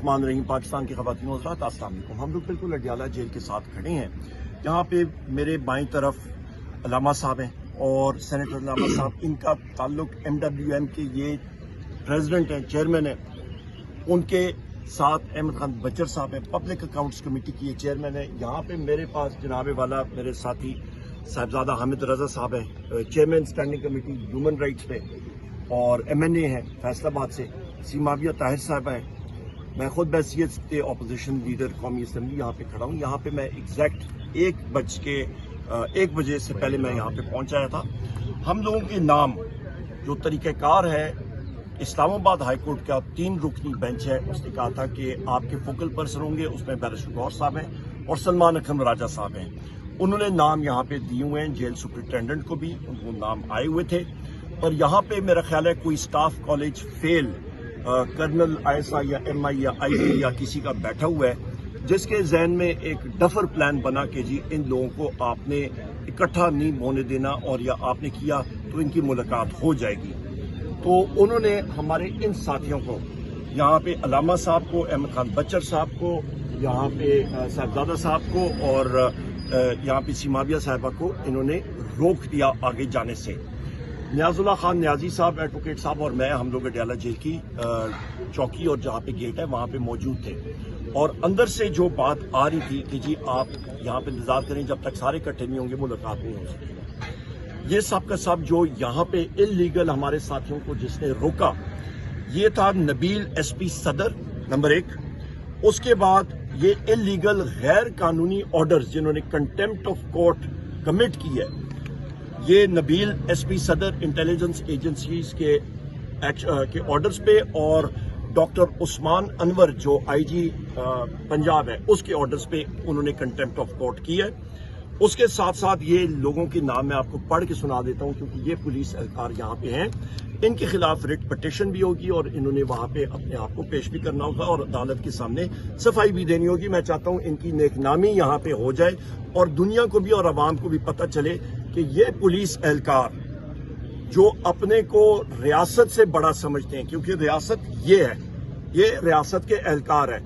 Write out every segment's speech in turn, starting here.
मान रही पाकिस्तान की ख़वातीन और हज़रात, अस्सलाम वालेकुम। हम लोग बिल्कुल अडियाला जेल के साथ खड़े हैं। यहाँ पे मेरे बाईं तरफ अलामा साहब हैं और सेनेटर अलामा साहब, इनका ताल्लुक MWM के ये प्रेसिडेंट हैं, चेयरमैन हैं। उनके साथ अहमद खान बचर साहब हैं, पब्लिक अकाउंट्स कमेटी की ये चेयरमैन है। यहाँ पे मेरे पास जनाब वाला मेरे साथी साहिबजादा हामिद रजा साहब हैं, chairman standing committee human rights पे, और MNA हैं फैसलाबाद से सीमाविया ताहिर साहब हैं। मैं खुद बैसियत के अपोजिशन लीडर कौमी असम्बली यहाँ पे खड़ा हूँ। यहाँ पे मैं एग्जैक्ट 1 बजे से पहले मैं यहाँ पे पहुँच आया था। हम लोगों के नाम जो तरीक़ाकार है, इस्लामाबाद हाई कोर्ट का 3 रुकनी बेंच है, उसने कहा था कि आपके फोकल पर्सन होंगे, उसमें बैरिस्टर गौर साहब हैं और सलमान अकरम राजा साहब हैं। उन्होंने नाम यहाँ पे दिए हुए हैं, जेल सुपरिटेंडेंट को भी उनको नाम आए हुए थे। और यहाँ पे मेरा ख्याल है कोई staff college fail colonel ISI या MI या IG या किसी का बैठा हुआ है, जिसके जहन में एक डफर प्लान बना के जी इन लोगों को आपने इकट्ठा नहीं होने देना, और या आपने किया तो इनकी मुलाकात हो जाएगी। तो उन्होंने हमारे इन साथियों को, यहाँ पे अलामा साहब को, अहमद खान बचर साहब को, यहाँ पे साहिबजादा साहब को और यहाँ पे सीमाविया साहिबा को इन्होंने रोक दिया आगे जाने से। नियाजुल्लाह खान न्याजी साहब, एडवोकेट साहब और मैं, हम लोग अडियाला जेल की चौकी और जहाँ पे गेट है वहाँ पे मौजूद थे। और अंदर से जो बात आ रही थी कि जी आप यहाँ पे इंतजार करें जब तक सारे इकट्ठे नहीं होंगे, मुलाकात नहीं हो सकेगी। ये सब का सब जो यहाँ पे इलीगल हमारे साथियों को जिसने रोका, ये था नबील SP सदर नंबर 1। उसके बाद ये इलीगल गैर कानूनी ऑर्डर्स जिन्होंने कंटेम्प्ट ऑफ कोर्ट कमिट की है, ये नबील SP सदर इंटेलिजेंस एजेंसीज के ऑर्डर्स पे और डॉक्टर उस्मान अनवर जो IG पंजाब है उसके ऑर्डर्स पे उन्होंने कंटेम्प्ट ऑफ कोर्ट की है। उसके साथ साथ ये लोगों के नाम मैं आपको पढ़ के सुना देता हूं क्योंकि ये पुलिस एहलकार यहाँ पे हैं। इनके खिलाफ रिट पिटिशन भी होगी और इन्होंने वहां पे अपने आप को पेश भी करना होगा और अदालत के सामने सफाई भी देनी होगी। मैं चाहता हूं इनकी नेकनामी यहाँ पे हो जाए और दुनिया को भी और अवाम को भी पता चले कि ये पुलिस एहलकार जो अपने को रियासत से बड़ा समझते हैं, क्योंकि रियासत ये है, ये रियासत के एहलकार है,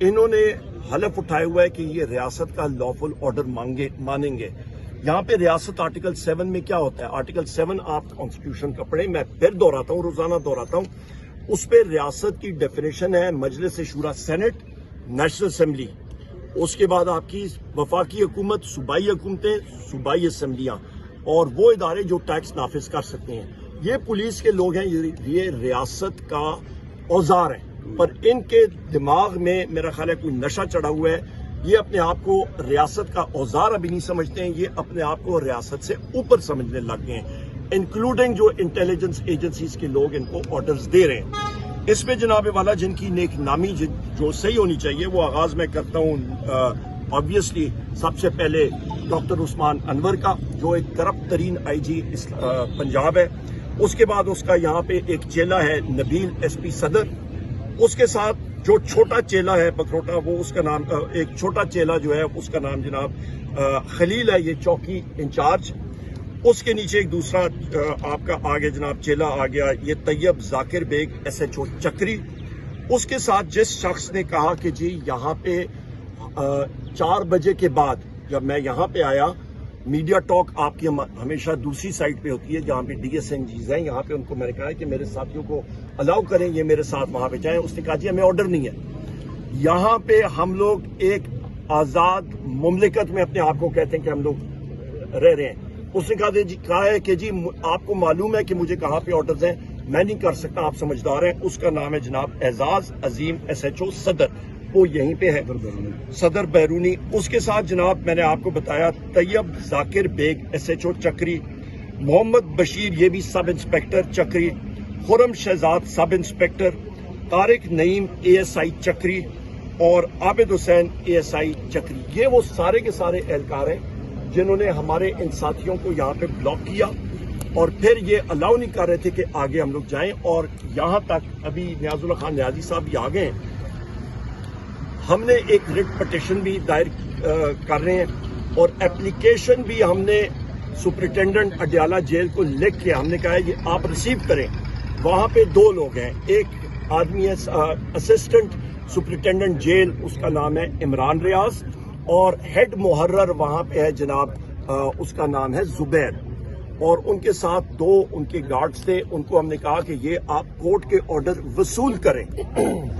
इन्होंने हलफ उठाया हुआ है कि ये रियासत का लॉफुल ऑर्डर मानेंगे। यहाँ पे रियासत आर्टिकल 7 में क्या होता है, आर्टिकल 7 आप कॉन्स्टिट्यूशन का पढ़ें, मैं फिर दोहराता हूँ, रोजाना दोहराता हूँ। उस पर रियासत की डेफिनेशन है मजलिस शूरा सेनेट, नेशनल असेंबली, उसके बाद आपकी वफाकी हुकूमत, सूबाई हुकूमतें, सूबाई असम्बलियाँ और वो इदारे जो टैक्स नाफिज कर सकते हैं। ये पुलिस के लोग हैं, ये रियासत का औजार है, पर इनके दिमाग में मेरा ख्याल है कोई नशा चढ़ा हुआ है। ये अपने आप को रियासत का औजार अभी नहीं समझते हैं, ये अपने आप को रियासत से ऊपर समझने लग गए हैं, इंक्लूडिंग जो इंटेलिजेंस एजेंसीज के लोग इनको ऑर्डर्स दे रहे हैं। इसमें जनाब वाला जिनकी नेक नामी जो सही होनी चाहिए वो आगाज मैं करता हूँ ऑब्वियसली सबसे पहले डॉक्टर उस्मान अनवर का, जो एक करप्ट तरीन IG पंजाब है। उसके बाद उसका यहाँ पे एक चेला है नबील SP सदर, उसके साथ जो छोटा चेला है बकरोटा, वो उसका नाम एक छोटा चेला जो है उसका नाम जनाब खलील है, ये चौकी इंचार्ज। उसके नीचे एक दूसरा आपका आगे जनाब चेला आ गया, ये तैयब जाकिर बेग SHO चक्री। उसके साथ जिस शख्स ने कहा कि जी यहाँ पे 4 बजे के बाद जब मैं यहाँ पे आया, मीडिया टॉक आपकी हमेशा दूसरी साइड पे होती है जहाँ पे DSNGs हैं, यहाँ पे उनको मैंने कहा है कि मेरे साथियों को अलाउ करें, ये मेरे साथ वहाँ पे जाएं। उसने कहा जी हमें ऑर्डर नहीं है। यहाँ पे हम लोग एक आज़ाद मुमलिकत में अपने आप को कहते हैं कि हम लोग रह रहे हैं। उसने कहा है कि जी आपको मालूम है कि मुझे कहाँ पे ऑर्डर्स हैं, मैं नहीं कर सकता, आप समझदार हैं। उसका नाम है जनाब एजाज अजीम SHO सदर, वो यहीं पे है, सदर बैरूनी। उसके साथ जनाब मैंने आपको बताया तैयब जाकिर बेग SHO चक्री, मोहम्मद बशीर ये भी सब इंस्पेक्टर चक्री, Khurram Shahzad sub inspector, Tariq Naeem ASI चक्री और आबिद हुसैन ASI चक्री। ये वो सारे के सारे एहलकार हैं जिन्होंने हमारे इन साथियों को यहाँ पे ब्लॉक किया और फिर ये अलाउ नहीं कर रहे थे कि आगे हम लोग जाएं। और यहाँ तक अभी नियाजुल्लाह खान न्याजी साहब भी आ गए हैं, हमने एक रिट पिटिशन भी दायर कर रहे हैं और एप्लीकेशन भी हमने सुपरिटेंडेंट अडियाला जेल को लिख के हमने कहा है ये आप रिसीव करें। वहाँ पे 2 लोग हैं, एक आदमी है असिस्टेंट सुपरिटेंडेंट जेल उसका नाम है इमरान रियाज और हेड मुहर्रर वहां पे है जनाब उसका नाम है जुबैर और उनके साथ 2 उनके गार्ड्स थे। उनको हमने कहा कि ये आप कोर्ट के ऑर्डर वसूल करें,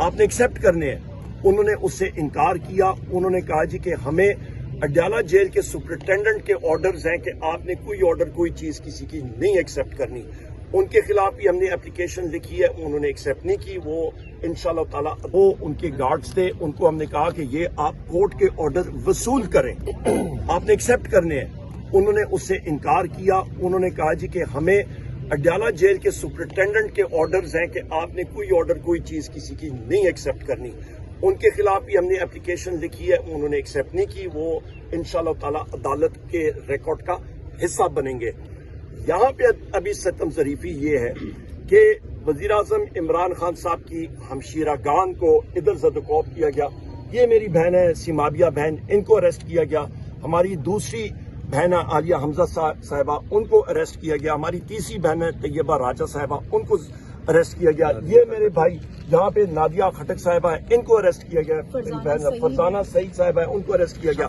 आपने एक्सेप्ट करने हैं। उन्होंने उससे इनकार किया। उन्होंने कहा जी कि हमें अडयाला जेल के सुपरिटेंडेंट के ऑर्डर्स हैं कि आपने कोई ऑर्डर कोई चीज किसी की नहीं एक्सेप्ट करनी। उनके खिलाफ भी हमने एप्लीकेशन लिखी है, उन्होंने एक्सेप्ट नहीं की। वो इंशाल्लाह ताला वो उनके गार्ड्स थे, उनको हमने कहा कि ये आप कोर्ट के ऑर्डर वसूल करें, आपने एक्सेप्ट करने हैं। उन्होंने उससे इनकार किया। उन्होंने कहा जी कि हमें अडयाला जेल के सुपरिटेंडेंट के ऑर्डर्स हैं कि आपने कोई ऑर्डर कोई चीज किसी की नहीं एक्सेप्ट करनी। उनके खिलाफ भी हमने एप्लीकेशन लिखी है, उन्होंने एक्सेप्ट नहीं की। वो इंशाल्लाह ताला अदालत के रिकॉर्ड का हिस्सा बनेंगे। यहाँ पे अभी सतम ज़रीफी ये है कि वज़ीर आज़म इमरान खान साहब की हमशीरा गान को इधर ज़दकोप किया गया। ये मेरी बहन है सिमाबिया बहन, इनको अरेस्ट किया गया। हमारी दूसरी बहन है आलिया हमजा साहिबा, उनको अरेस्ट किया गया। हमारी तीसरी बहन है तैयबा राजा साहिबा, उनको अरेस्ट किया गया। ये मेरे भाई यहाँ पे नादिया खटक साहिबा है, इनको अरेस्ट किया गया। मेरी बहन फरजाना सईद साहिबा है, उनको अरेस्ट किया गया।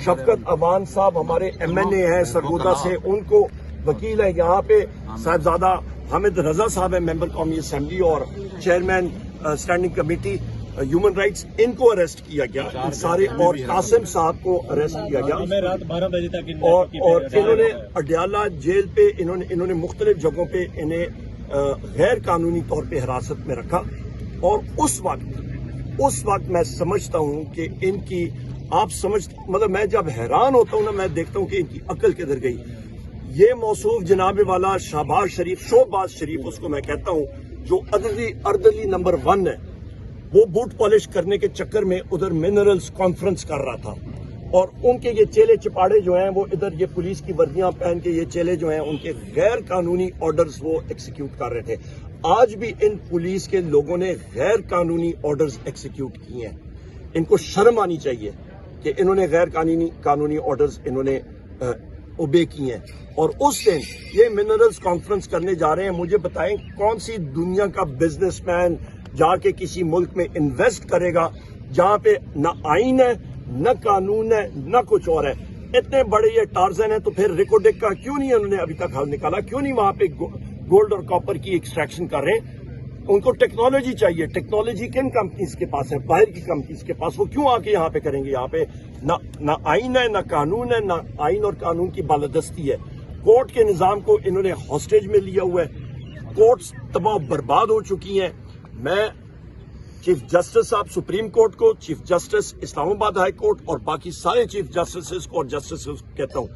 शफकत अवान साहब हमारे MNA हैं सरगोदा से, उनको वकील है। यहाँ पे साहिबजादा हामिद रजा साहब है, मेंबर कौमी असेंबली और chairman standing committee human rights, इनको अरेस्ट किया गया सारे। और कासिम साहब को अरेस्ट किया गया रात 12 बजे तक। और इन्होंने अडयाला जेल पे इन्होंने मुख्तलिफ जगहों पे इन्हें गैर कानूनी तौर पे हिरासत में रखा। और उस वक्त मैं समझता हूँ कि इनकी मतलब मैं जब हैरान होता हूँ ना, मैं देखता हूँ कि इनकी अकल किधर गई। ये मौसूफ जनाबे वाला शोबाज शरीफ उसको मैं कहता हूँ, जो अर्दली नंबर 1 है, वो बूट पॉलिश करने के चक्कर में उधर मिनरल्स कॉन्फ्रेंस कर रहा था। और उनके ये चेले चिपाड़े जो हैं वो इधर ये पुलिस की वर्दियां पहन के ये चेले जो हैं उनके गैर कानूनी ऑर्डर्स वो एक्सिक्यूट कर रहे थे। आज भी इन पुलिस के लोगों ने गैर कानूनी ऑर्डर्स एक्सिक्यूट किए हैं। इनको शर्म आनी चाहिए कि इन्होंने गैर कानूनी ऑर्डर्स इन्होंने ओबे किए हैं। और उस दिन ये मिनरल्स कॉन्फ्रेंस करने जा रहे हैं। मुझे बताएं कौन सी दुनिया का बिजनेसमैन जाके किसी मुल्क में इन्वेस्ट करेगा जहां पे न आइन है, न कानून है, न कुछ और है। इतने बड़े ये टार्जन है, तो फिर रिकोडेक का क्यों नहीं उन्होंने अभी तक हल निकाला? क्यों नहीं वहां पे गोल्ड और कॉपर की एक्सट्रैक्शन कर रहे हैं? उनको टेक्नोलॉजी चाहिए। टेक्नोलॉजी किन कंपनीज के पास है? बाहर की कंपनीज के पास। वो क्यों आके यहाँ पे करेंगे? यहाँ पे न आइन है, न कानून है, न आइन और कानून की बालादस्ती है। कोर्ट के निजाम को इन्होंने हॉस्टेज में लिया हुआ है। कोर्ट्स तबाह बर्बाद हो चुकी हैं। मैं चीफ जस्टिस साहब सुप्रीम कोर्ट को, chief justice Islamabad high court और बाकी सारे चीफ जस्टिस को और जस्टिस को कहता हूं,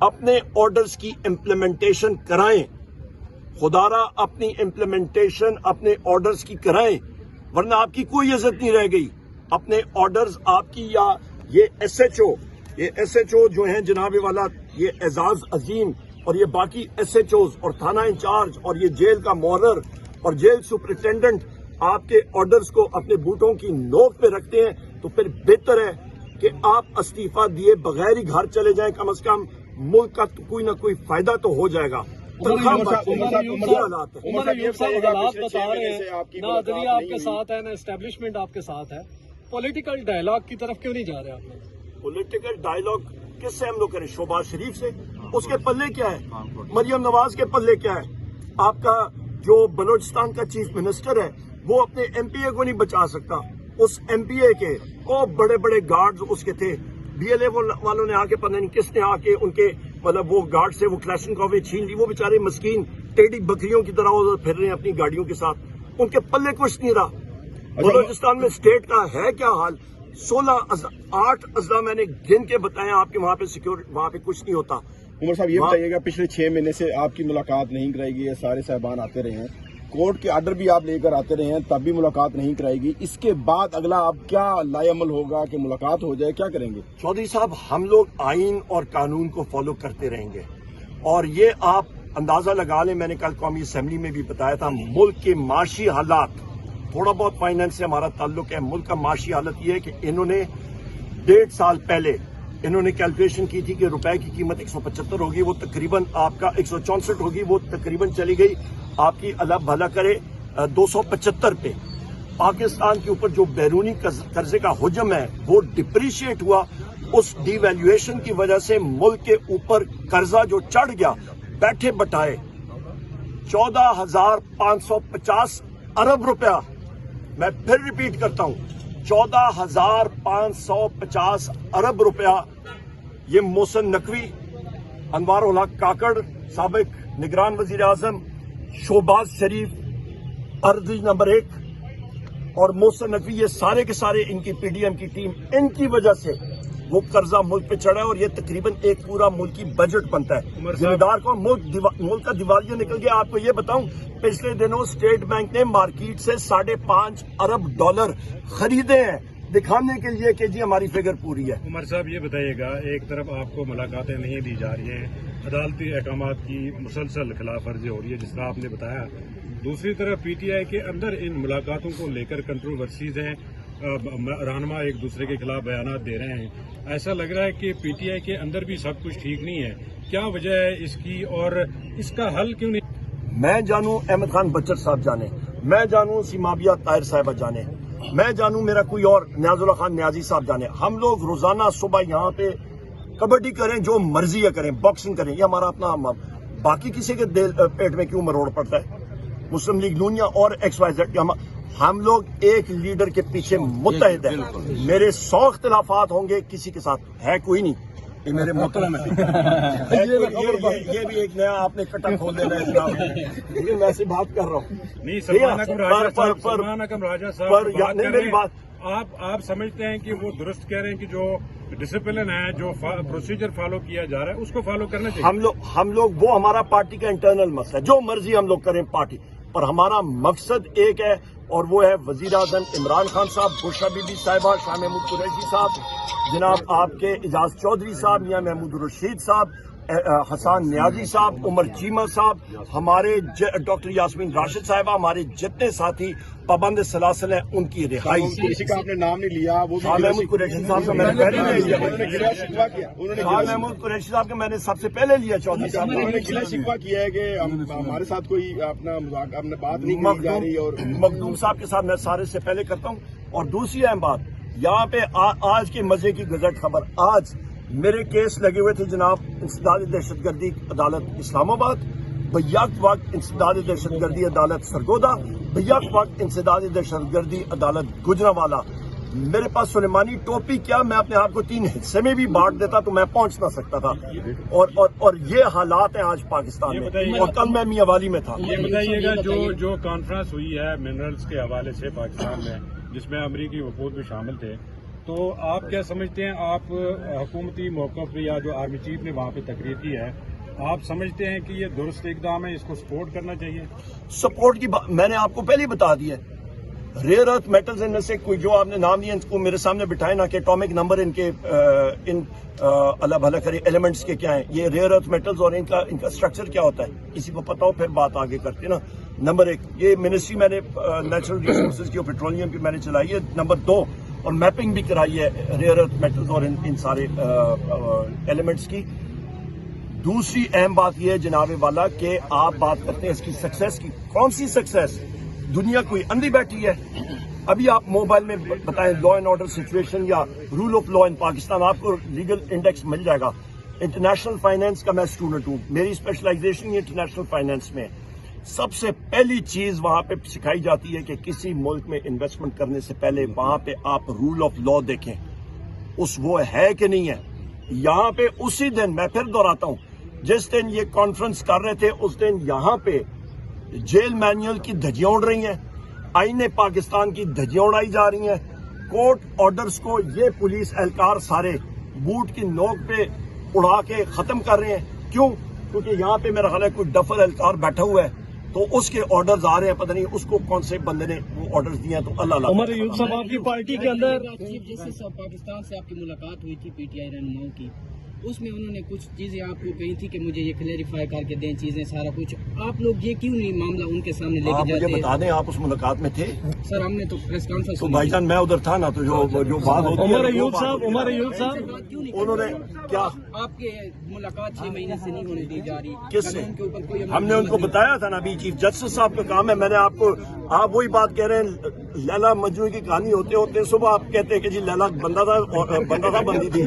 अपने ऑर्डर्स की इम्प्लीमेंटेशन कराएं। खुदारा अपनी इम्प्लीमेंटेशन अपने ऑर्डर्स की कराएं, वरना आपकी कोई इज्जत नहीं रह गई। अपने ऑर्डर्स आपकी या ये एसएचओ जो हैं जनाबे वाला, ये एजाज अजीम और ये बाकी एसएचओज और थाना इंचार्ज और ये जेल का मुहर्रर और जेल सुपरिटेंडेंट आपके ऑर्डर्स को अपने बूटों की नोक पे रखते हैं, तो फिर बेहतर है कि आप इस्तीफा दिए बगैर ही घर चले जाएं। कम से कम मुल्क का तो कोई ना कोई फायदा तो हो जाएगा। हालात बता रहे हैं, ना अदलिया आपके साथ है, ना एस्टेब्लिशमेंट आपके साथ है। पॉलिटिकल डायलॉग की तरफ क्यों नहीं जा रहे आप लोग? पॉलिटिकल डायलॉग किससे हम लोग करें? शोबाज शरीफ से? उसके पल्ले क्या है? मरियम नवाज के पल्ले क्या है? आपका जो बलोचिस्तान का चीफ मिनिस्टर है वो अपने MPA को नहीं बचा सकता। उस MPA के बड़े बड़े गार्ड्स उसके थे। BLA वालों ने आके पता नहीं किसने आके उनके मतलब वो गार्ड से वो क्लैशनकोव छीन ली। वो बेचारे मस्कीन टेढ़ी बकरियों की तरह उधर फिर रहे हैं अपनी गाड़ियों के साथ। उनके पल्ले कुछ नहीं रहा। बलोचिस्तान में स्टेट का है क्या हाल? 8 अजला मैंने गिन के बताया आपके। वहां पे सिक्योरिटी, वहां पे कुछ नहीं होता। उमर साहब ये बताइएगा, पिछले 6 महीने से आपकी मुलाकात नहीं कराएगी? ये सारे साहबान आते रहे हैं, कोर्ट के आर्डर भी आप लेकर आते रहे हैं, तब भी मुलाकात नहीं कराएगी। इसके बाद अगला आप क्या लाएअमल होगा कि मुलाकात हो जाए? क्या करेंगे? चौधरी साहब, हम लोग आइन और कानून को फॉलो करते रहेंगे। और ये आप अंदाजा लगा लें, मैंने कल कौमी असेंबली में भी बताया था, मुल्क के माशी हालात, थोड़ा बहुत फाइनेंस से हमारा ताल्लुक है। मुल्क का माशी हालत ये है कि इन्होंने 1.5 साल पहले इन्होंने कैलकुलेशन की थी कि रुपए की कीमत 175 होगी, वो तकरीबन आपका 164 होगी, वो तकरीबन चली गई आपकी अल्लाह भला करे 275 पे। پاکستان کے اوپر جو بیرونی قرضے کا حجم ہے وہ ڈپریشیٹ ہوا. اس ڈی ویلیویشن کی وجہ سے ملک کے اوپر قرضہ جو چڑھ گیا بیٹھے بٹھائے 14,550 ارب روپیہ. میں پھر ریپیٹ کرتا ہوں 14,550 ارب روپیہ. یہ محسن نقوی، انوار الحق کاکڑ سابق نگران وزیر اعظم، شہباز شریف ارضی نمبر 1 اور محسن نقوی، یہ سارے کے سارے ان کی پی ڈی ایم کی ٹیم، ان کی وجہ سے وہ قرضہ ملک پہ چڑھا ہے اور یہ تقریباً ایک پورا ملکی بجٹ بنتا ہے. ذمہ دار کو ملک کا دیوالیہ نکل گیا. آپ کو یہ بتاؤں پچھلے دنوں اسٹیٹ بینک نے مارکیٹ سے 5.5 ارب ڈالر خریدے ہیں دکھانے کے لیے کہ جی ہماری فگر پوری ہے. عمر صاحب یہ بتائیے گا، ایک طرف آپ کو ملاقاتیں نہیں دی جا رہی ہیں، عدالتی احکامات کی مسلسل خلاف ورزی ہو رہی ہے جس طرح آپ نے بتایا، دوسری طرف پی ٹی آئی کے اندر ان ملاقاتوں کو لے کر کنٹروورسیز ہیں، رہنما ایک دوسرے کے خلاف بیانات دے رہے ہیں. ایسا لگ رہا ہے کہ پی ٹی آئی کے اندر بھی سب کچھ ٹھیک نہیں ہے. کیا وجہ ہے اس کی اور اس کا حل کیوں نہیں؟ میں جانوں احمد خان بچر صاحب جانے، میں جانوں سیمابیہ طاہر صاحبہ جانے، میں جانوں میرا کوئی اور نیاز اللہ خان نیازی صاحب جانے. ہم لوگ روزانہ صبح یہاں پہ کبڈی کریں، جو مرضی ہے کریں، باکسنگ کریں، یہ ہمارا اپنا. باقی کسی کے پیٹ میں کیوں مروڑ پڑتا ہے؟ مسلم لیگ نونیا اور ایکس وائی زیڈ، ہم لوگ ایک لیڈر کے پیچھے متحد ہیں. میرے 100 اختلافات ہوں گے، کسی کے ساتھ ہے کوئی نہیں. یہ میرے محترم ہے. یہ بھی ایک نیا آپ نے کٹا کھول دینا ہے جناب. لیکن میں سے بات کر رہا ہوں. نہیں، سلمان اکرم راجہ صاحب میری بات آپ سمجھتے ہیں کہ وہ درست کہہ رہے ہیں کہ جو ڈسپلن ہے، جو پروسیجر فالو کیا جا رہا ہے، اس کو فالو کرنا چاہیے. ہم لوگ وہ ہمارا پارٹی کا انٹرنل مسئلہ ہے، جو مرضی ہم لوگ کریں پارٹی پر، ہمارا مقصد ایک ہے اور وہ ہے وزیر اعظم عمران خان صاحب، بشرا بی بی صاحبہ، شاہ محمود قریشی صاحب، جناب آپ کے اعجاز چودھری صاحب، میاں محمود الرشید صاحب، حسان نیازی صاحب، عمر چیمہ صاحب، ہمارے ڈاکٹر یاسمین راشد صاحبہ، ہمارے جتنے ساتھی پابند سلاسل ہیں ان کی رہائی. کسی کا آپ نے نام نہیں لیا، وہ شاہ محمود قریشی صاحب کا میں نے پہلے لے لیا. گلا شکوا کیا، شاہ محمود قریشی صاحب کا میں نے سب سے پہلے لیا. چودھری صاحب انہوں نے گلا شکوا کیا ہے کہ ہمارے ساتھ کوئی اپنا بات نہیں کی جا رہی. اور مخدوم صاحب کے ساتھ میں سارے سے پہلے کرتا ہوں. اور دوسری اہم بات یہاں پہ آج کے مزے کی گزٹ خبر، آج میرے کیس لگے ہوئے تھے جناب انسداد دہشت گردی عدالت اسلام آباد، بیک وقت انسداد دہشت گردی عدالت سرگودا، بیک وقت انسداد دہشت گردی عدالت گجرانوالہ. میرے پاس سلیمانی ٹوپی کیا، میں اپنے آپ کو 3 حصے میں بھی بانٹ دیتا تو میں پہنچ نہ سکتا تھا. اور یہ حالات ہیں آج پاکستان میں، اور کل میں میاں والی میں تھا. یہ بتائیے گا جو کانفرنس ہوئی ہے منرلز کے حوالے سے پاکستان میں، جس میں امریکی وفود بھی شامل تھے، تو آپ کیا سمجھتے ہیں؟ آپ حکومتی موقف یا جو آرمی چیف نے وہاں پہ تقریر کی ہے، آپ سمجھتے ہیں کہ یہ درست اقدام ہے، اس کو سپورٹ کرنا چاہیے؟ سپورٹ کی بات میں نے آپ کو پہلے ہی بتا دی ہے. ریئر ارتھ میٹلز ان میں سے کوئی جو آپ نے نام لیا ان کو میرے سامنے بٹھائے نا کہ اٹامک نمبر ان کے اللہ بھلا کرے ایلیمنٹس کے کیا ہیں. یہ ریئر ارتھ میٹلز اور ان کا اسٹرکچر کیا ہوتا ہے کسی کو پتا ہو، پھر بات آگے کرتے نا. نمبر 1 یہ منسٹری میں نے نیچرل ریسورسز کی اور پیٹرولیم کی میں نے چلائی ہے. نمبر 2 اور میپنگ بھی کرائی ہے ریئر ارتھ میٹلز اور ان سارے ایلیمنٹس کی. دوسری اہم بات یہ ہے جناب والا کہ آپ بات کرتے ہیں اس کی سکسیس کی. کون سی سکسیس؟ دنیا کوئی اندھی بیٹھی ہے. ابھی آپ موبائل میں بتائیں لا اینڈ آرڈر سچویشن یا رول آف لا ان پاکستان، آپ کو لیگل انڈیکس مل جائے گا. انٹرنیشنل فائنینس کا میں اسٹوڈنٹ ہوں، میری اسپیشلائزیشن انٹرنیشنل فائنینس میں. سب سے پہلی چیز وہاں پہ سکھائی جاتی ہے کہ کسی ملک میں انویسٹمنٹ کرنے سے پہلے وہاں پہ آپ رول آف لا دیکھیں وہ ہے کہ نہیں ہے. یہاں پہ اسی دن میں پھر دہراتا ہوں، جس دن یہ کانفرنس کر رہے تھے اس دن یہاں پہ جیل مینول کی دھجیاں اڑ رہی ہیں، آئین پاکستان کی دھجیاں اڑائی جا رہی ہیں. کورٹ آرڈرز کو یہ پولیس اہلکار سارے بوٹ کی نوک پہ اڑا کے ختم کر رہے ہیں. کیوں؟ کیونکہ یہاں پہ میرا خیال ہے کوئی ڈفر اہلکار بیٹھا ہوا ہے تو اس کے آرڈرز آ رہے ہیں، پتہ نہیں اس کو کون سے بندے نے وہ آرڈرز دیے ہیں. تو اللہ عمر ایوب صاحب آپ کی پارٹی کے اندر چیف جسٹس آف پاکستان سے آپ کی ملاقات ہوئی تھی پی ٹی آئی رہنماؤں کی، उसमें उन्होंने कुछ चीजें आपको कही थी कि मुझे ये क्लेरिफाई करके दें चीजें सारा कुछ। आप लोग ये क्यों नहीं मामला उनके सामने आप लेके मुझे जाते बता दें, आप उस मुलाकात में थे? सर हमने तो प्रेस कॉन्फ्रेंस तो भाईजान मैं उधर था ना, तो जो बात होती है उमर वो अयूब बात साहब, होती है। उमर अयूब साहब, क्यों नहीं उन्होंने क्या आपके मुलाकात 6 महीने से नहीं होने दी जा रही? किससे? कानून के ऊपर कोई हमने उनको बताया था ना, अभी चीफ जस्टिस साहब का काम है। मैंने आपको, आप वही बात कह रहे हैं, लैला मजनू की कहानी होते होते सुबह आप कहते हैं कि जी लैला बंदा था और बंदी थी।